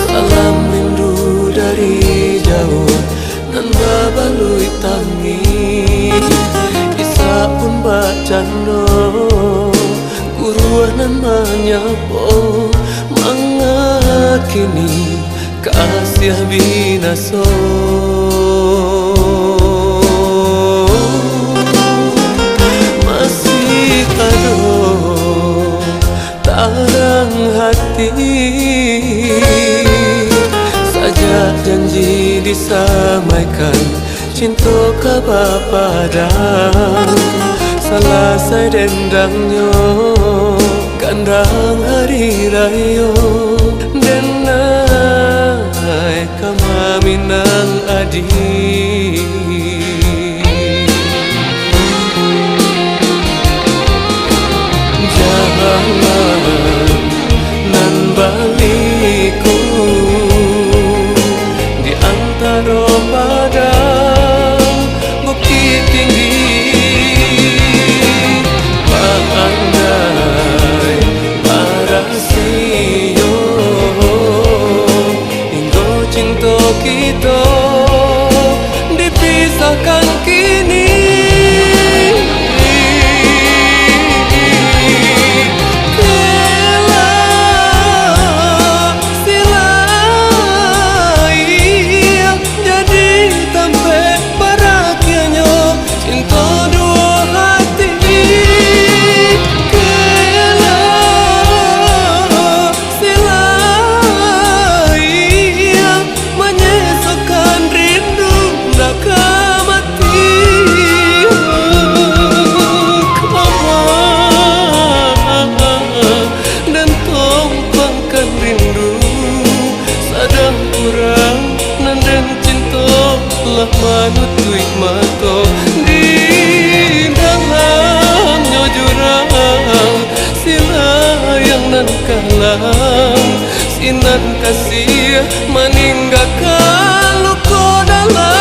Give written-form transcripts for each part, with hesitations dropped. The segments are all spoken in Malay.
Salam rindu dari jauh nan babalui tangi Isa pun bacano Guru nan menyapo Mangakini kasih binaso Masih ada tarang hati Saja janji disamaikan Cinta kabapadang Salah saya dendangnya Kandang hari raya Denai kamaminang adi Jangan nan baliku Di antara padang bukit tinggi Pandai parasio Hingga cinta kita dipisahkan kini Manutui mato di dalamnya jurang Sila yang nan kalang Sinan kasih meninggalkan luka dalam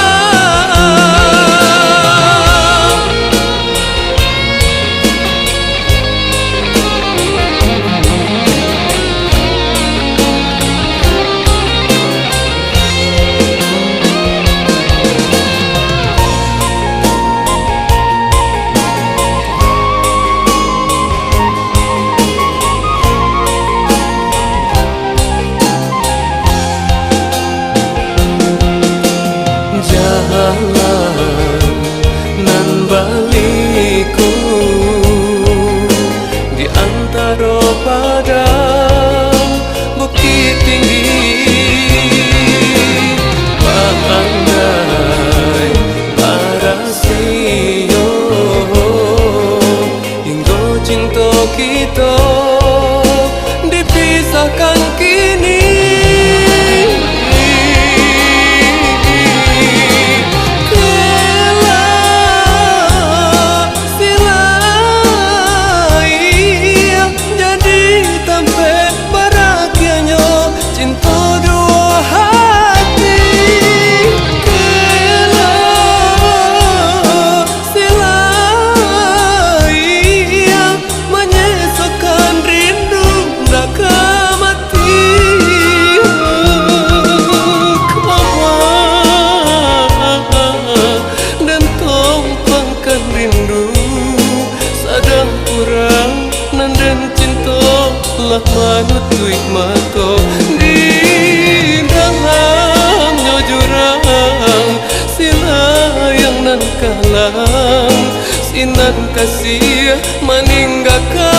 nan baliku di antara padang bukit tinggi Pandai parasio hingga cinta kita dipisahkan kini Manutui mato di dalamnya jurang Sila yang nan kalang Sinan kasih meninggalkan